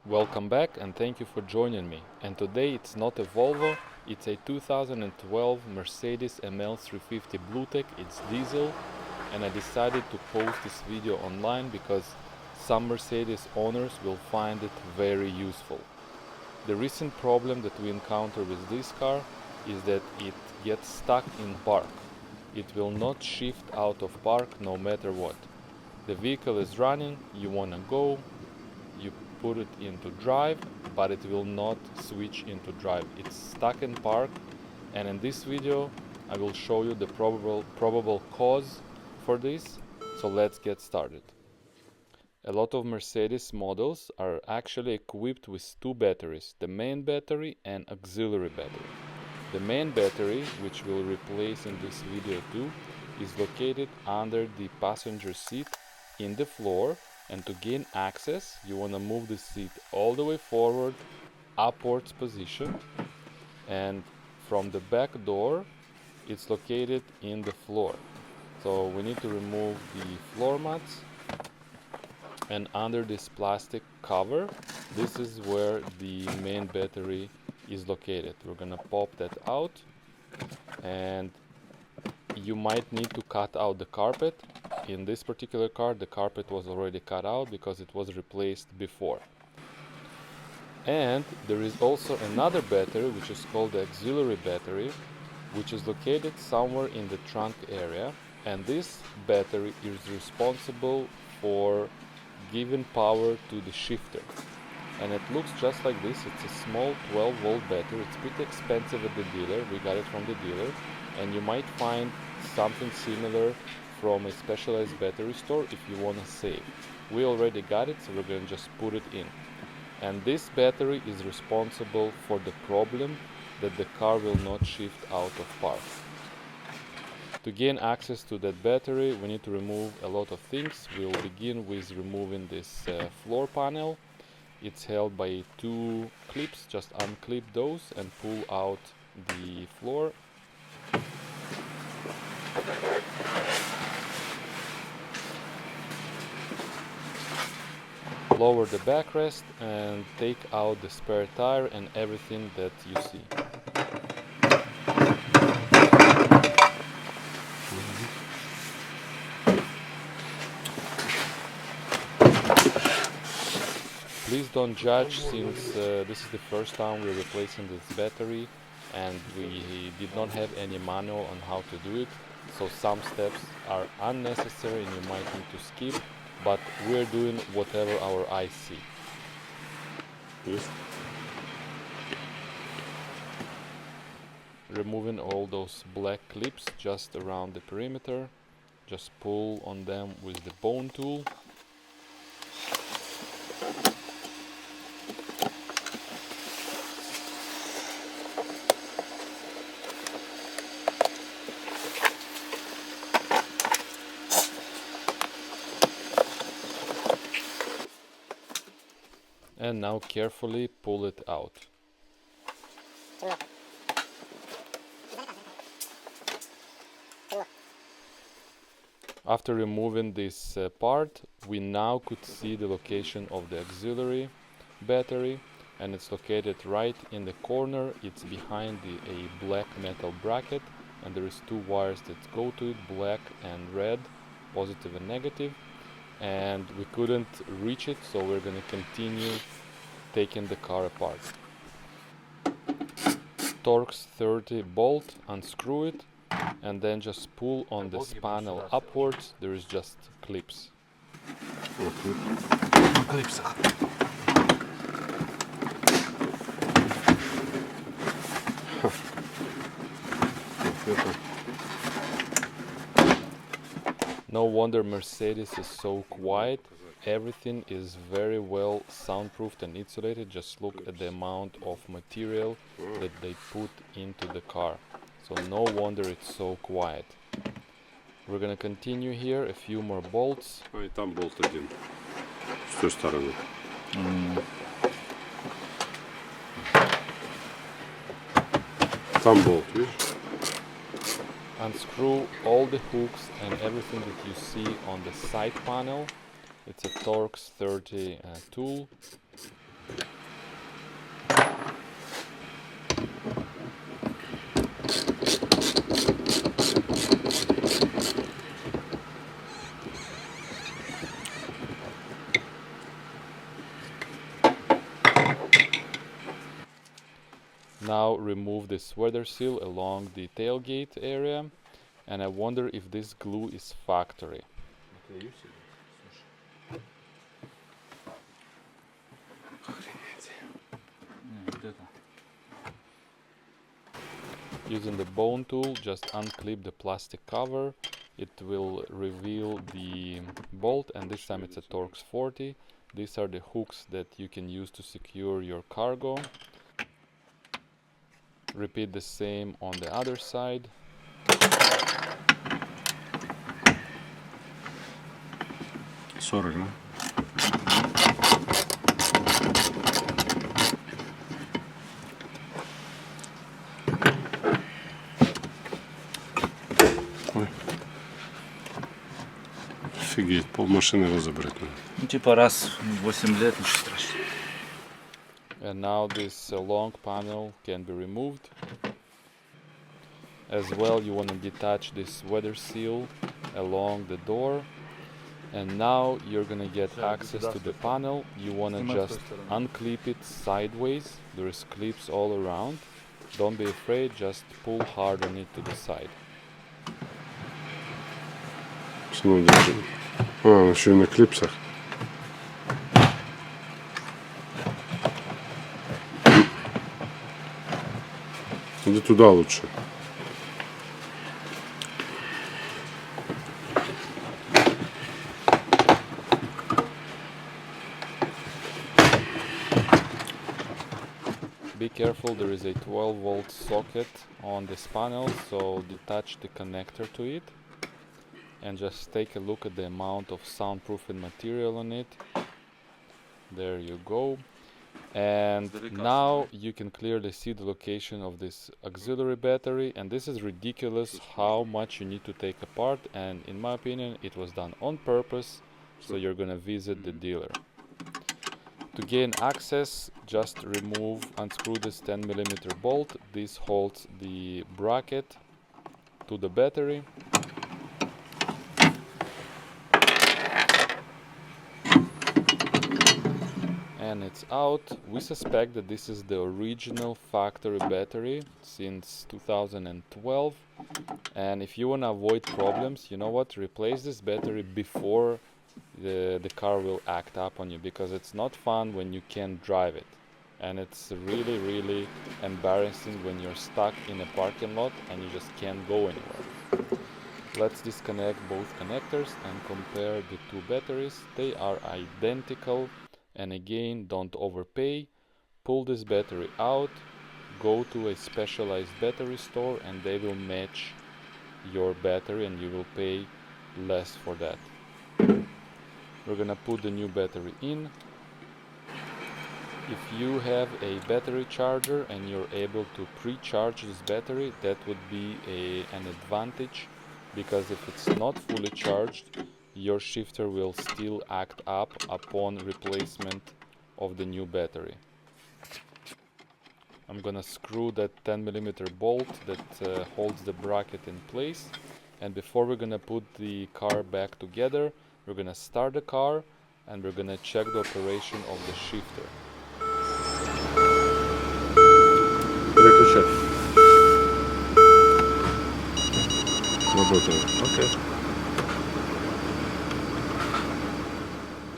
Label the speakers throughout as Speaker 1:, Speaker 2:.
Speaker 1: Welcome back and thank you for joining me. And today it's not a Volvo, it's a 2012 Mercedes ML350 Bluetec. It's diesel, and I decided to post this video online because some Mercedes owners will find it very useful. The recent problem that we encounter with this car is that it gets stuck in park. It will not shift out of park no matter what. The vehicle is running, you wanna go, you put it into drive, but it will not switch into drive. It's stuck in park, and in this video I will show you the probable cause for this. So let's get started. A lot of Mercedes models are actually equipped with two batteries, the main battery and auxiliary battery. The main battery, which we'll replace in this video too, is located under the passenger seat in the floor, and to gain access you want to move the seat all the way forward, upwards position, and from the back door it's located in the floor. So we need to remove the floor mats, and under this plastic cover, this is where the main battery is located. We're gonna pop that out, and you might need to cut out the carpet. In this particular car, the carpet was already cut out because it was replaced before. And there is also another battery, which is called the auxiliary battery, which is located somewhere in the trunk area, and this battery is responsible for giving power to the shifter. And it looks just like this. It's a small 12-volt battery. It's pretty expensive at the dealer. We got it from the dealer, and you might find something similar from a specialized battery store if you want to save. We already got it, so we're going to just put it in. And this battery is responsible for the problem that the car will not shift out of park. To gain access to that battery, we need to remove a lot of things. We'll begin with removing this floor panel. It's held by two clips. Just unclip those and pull out the floor. Lower the backrest and take out the spare tire and everything that you see. Please don't judge, since this is the first time we're replacing this battery and we did not have any manual on how to do it, so some steps are unnecessary and you might need to skip, but we're doing whatever our eyes see.
Speaker 2: Yes.
Speaker 1: Removing all those black clips just around the perimeter. Just pull on them with the bone tool. And now carefully pull it out. After removing this part, we now could see the location of the auxiliary battery, and it's located right in the corner. It's behind a black metal bracket, and there is two wires that go to it, black and red, positive and negative. And we couldn't reach it, so we're going to continue taking the car apart. Torx 30 bolt, unscrew it, and then just pull on this panel upwards. There is just clips.
Speaker 2: Clips.
Speaker 1: No wonder Mercedes is so quiet. Everything is very well soundproofed and insulated. Just look at the amount of material that they put into the car. So no wonder it's so quiet. We're gonna continue here, a few more bolts.
Speaker 2: И там болт один. С той стороны. Там болт, видишь?
Speaker 1: Unscrew all the hooks and everything that you see on the side panel. It's a Torx 30 tool. Now remove this weather seal along the tailgate area, and I wonder if this glue is factory. Using the bone tool, just unclip the plastic cover. It will reveal the bolt, and this time it's a Torx 40. These are the hooks that you can use to secure your cargo. Repeat the same on the other side.
Speaker 2: Sorry, no? Ой. Офигеть, пол машины разобрать надо.
Speaker 3: Ну, типа раз в 8 лет, ничего страшного.
Speaker 1: And now this long panel can be removed. As well, you want to detach this weather seal along the door. And now you're gonna get access to the panel. You want to just unclip it sideways. There's clips all around. Don't be afraid, just pull hard on it to the side.
Speaker 2: А, еще и на клипсах. Иди туда лучше.
Speaker 1: Be careful, there is a 12-volt socket on this panel, so detach the connector to it and just take a look at the amount of soundproofing material on it. There you go. And now you can clearly see the location of this auxiliary battery, and this is ridiculous how much you need to take apart, and in my opinion it was done on purpose, so you're gonna visit the dealer. To gain access, just unscrew this 10mm bolt. This holds the bracket to the battery. And it's out. We suspect that this is the original factory battery since 2012. And if you want to avoid problems, you know what? Replace this battery before the car will act up on you, because it's not fun when you can't drive it. And it's really, really embarrassing when you're stuck in a parking lot and you just can't go anywhere. Let's disconnect both connectors and compare the two batteries. They are identical. And again, don't overpay. Pull this battery out, go to a specialized battery store, and they will match your battery and you will pay less for that. We're gonna put the new battery in. If you have a battery charger and you're able to pre-charge this battery, that would be an advantage, because if it's not fully charged, your shifter will still act up upon replacement of the new battery. I'm gonna screw that 10mm bolt that holds the bracket in place, and before we're gonna put the car back together, we're gonna start the car and we're gonna check the operation of the shifter.
Speaker 2: Переключай. Работает.
Speaker 3: Окей.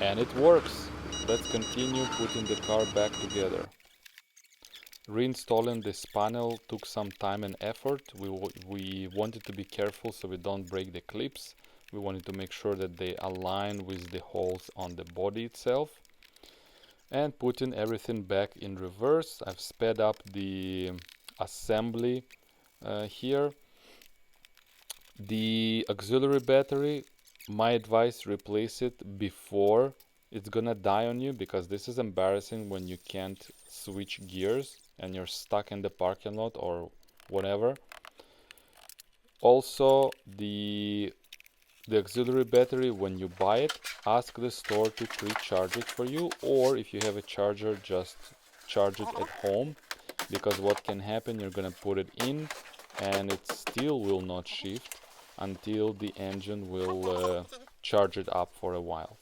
Speaker 1: And it works. Let's continue putting the car back together. Reinstalling this panel took some time and effort. We wanted to be careful so we don't break the clips. We wanted to make sure that they align with the holes on the body itself. And putting everything back in reverse, I've sped up the assembly here. The auxiliary battery, my advice, replace it before it's gonna die on you, because this is embarrassing when you can't switch gears and you're stuck in the parking lot or whatever. Also, the auxiliary battery, when you buy it, ask the store to pre-charge it for you, or if you have a charger, just charge it at home, because what can happen, you're gonna put it in and it still will not shift until the engine will charge it up for a while.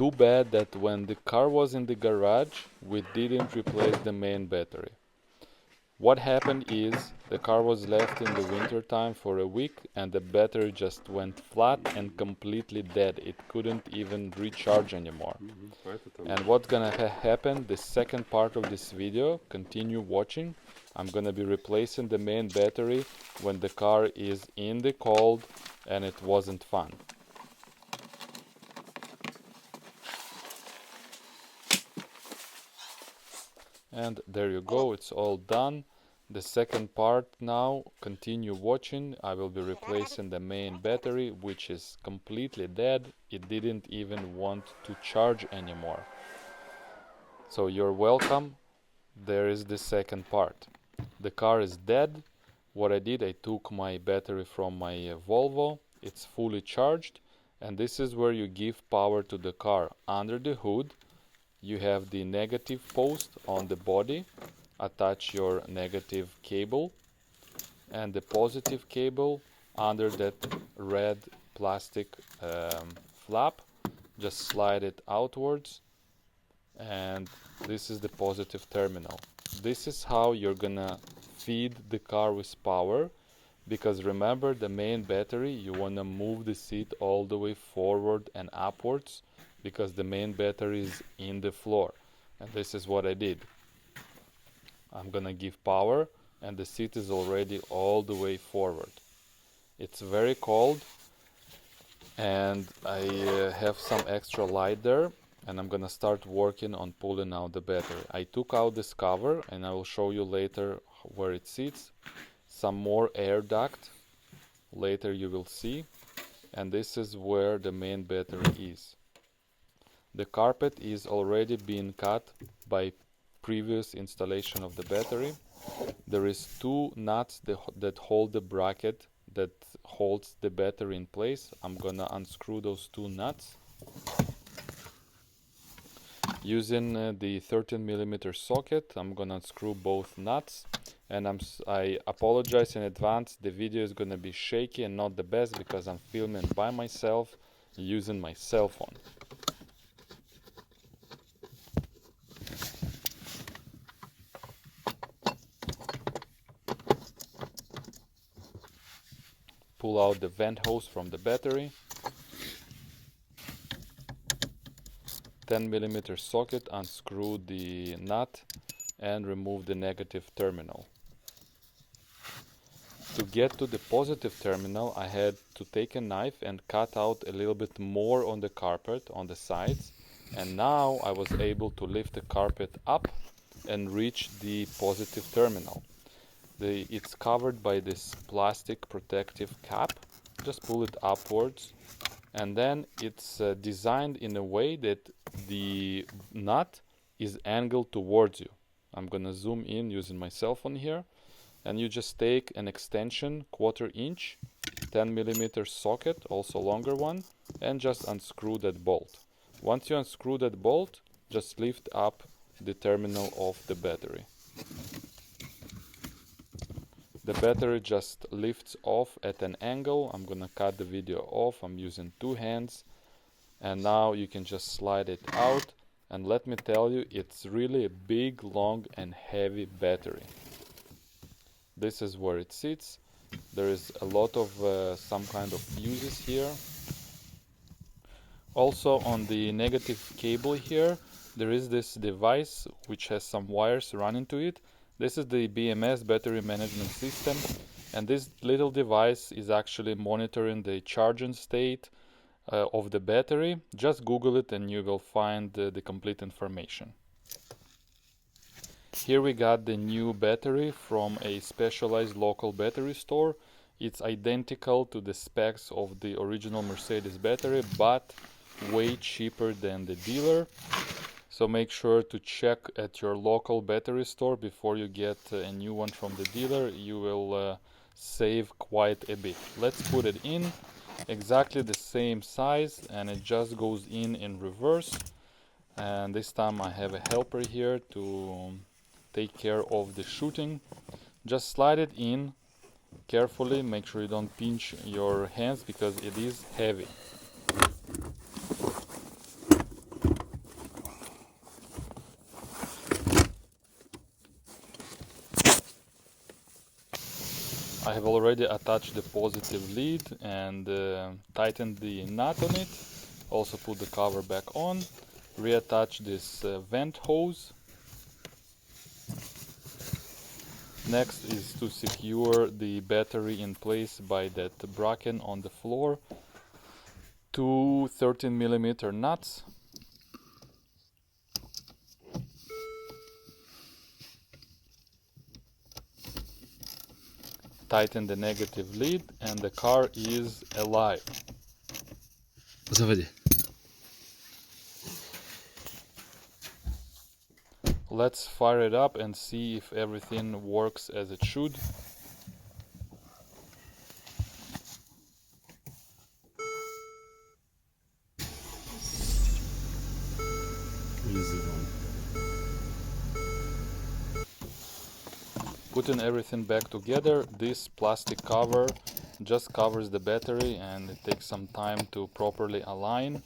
Speaker 1: Too bad that when the car was in the garage, we didn't replace the main battery. What happened is the car was left in the winter time for a week and the battery just went flat and completely dead. It couldn't even recharge anymore. And what's gonna happen, the second part of this video, continue watching. I'm gonna be replacing the main battery when the car is in the cold and it wasn't fun. And there you go, it's all done. The second part now, continue watching. I will be replacing the main battery, which is completely dead. It didn't even want to charge anymore. So you're welcome. There is the second part. The car is dead. What I did, I took my battery from my Volvo. It's fully charged. And this is where you give power to the car. Under the hood, you have the negative post on the body. Attach your negative cable and the positive cable under that red plastic flap. Just slide it outwards, and this is the positive terminal. This is how you're gonna feed the car with power, because remember, the main battery, you wanna move the seat all the way forward and upwards, because the main battery is in the floor. And this is what I did. I'm gonna give power and the seat is already all the way forward. It's very cold and I have some extra light there, and I'm gonna start working on pulling out the battery. I took out this cover and I will show you later where it sits. Some more air duct, later you will see. And this is where the main battery is. The carpet is already being cut by previous installation of the battery. There is two nuts that hold the bracket that holds the battery in place. I'm gonna unscrew those two nuts using the 13mm socket. I'm gonna unscrew both nuts, and I apologize in advance, the video is gonna be shaky and not the best because I'm filming by myself using my cell phone. Pull out the vent hose from the battery. 10mm socket, unscrew the nut and remove the negative terminal. To get to the positive terminal, I had to take a knife and cut out a little bit more on the carpet on the sides, and now I was able to lift the carpet up and reach the positive terminal. It's covered by this plastic protective cap. Just pull it upwards, and then it's designed in a way that the nut is angled towards you. I'm gonna zoom in using my cell phone here, and you just take an extension 1/4 inch 10mm socket, also longer one, and just unscrew that bolt. Once you unscrew that bolt, just lift up the terminal of the battery. The battery just lifts off at an angle. I'm gonna cut the video off. I'm using 2 hands, and now you can just slide it out. And let me tell you, it's really a big, long and heavy battery. This is where it sits. There is a lot of some kind of fuses here. Also on the negative cable here, there is this device which has some wires running to it. This is the BMS battery management system, and this little device is actually monitoring the charging state of the battery. Just Google it and you will find the complete information. Here we got the new battery from a specialized local battery store. It's identical to the specs of the original Mercedes battery, but way cheaper than the dealer. So make sure to check at your local battery store before you get a new one from the dealer. You will save quite a bit. Let's put it in. Exactly the same size, and it just goes in reverse. And this time I have a helper here to take care of the shooting. Just slide it in carefully. Make sure you don't pinch your hands because it is heavy. I have already attached the positive lead and tightened the nut on it. Also put the cover back on. Reattach this vent hose. Next is to secure the battery in place by that bracket on the floor. Two 13mm nuts. Tighten the negative lead and the car is alive.
Speaker 3: Заводи.
Speaker 1: Let's fire it up and see if everything works as it should. Putting everything back together, this plastic cover just covers the battery and it takes some time to properly align.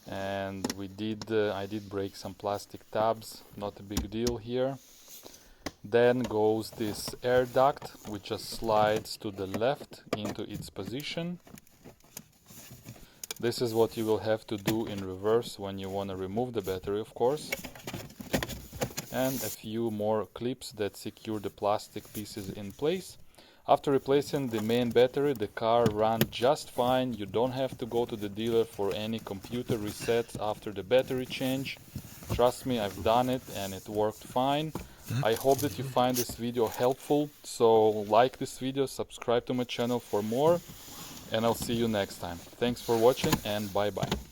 Speaker 1: And I did break some plastic tabs, not a big deal here. Then goes this air duct, which just slides to the left into its position. This is what you will have to do in reverse when you want to remove the battery, of course. And a few more clips that secure the plastic pieces in place. After replacing the main battery, the car ran just fine. You don't have to go to the dealer for any computer resets after the battery change. Trust me, I've done it and it worked fine. I hope that you find this video helpful. So like this video, subscribe to my channel for more, and I'll see you next time. Thanks for watching and bye bye.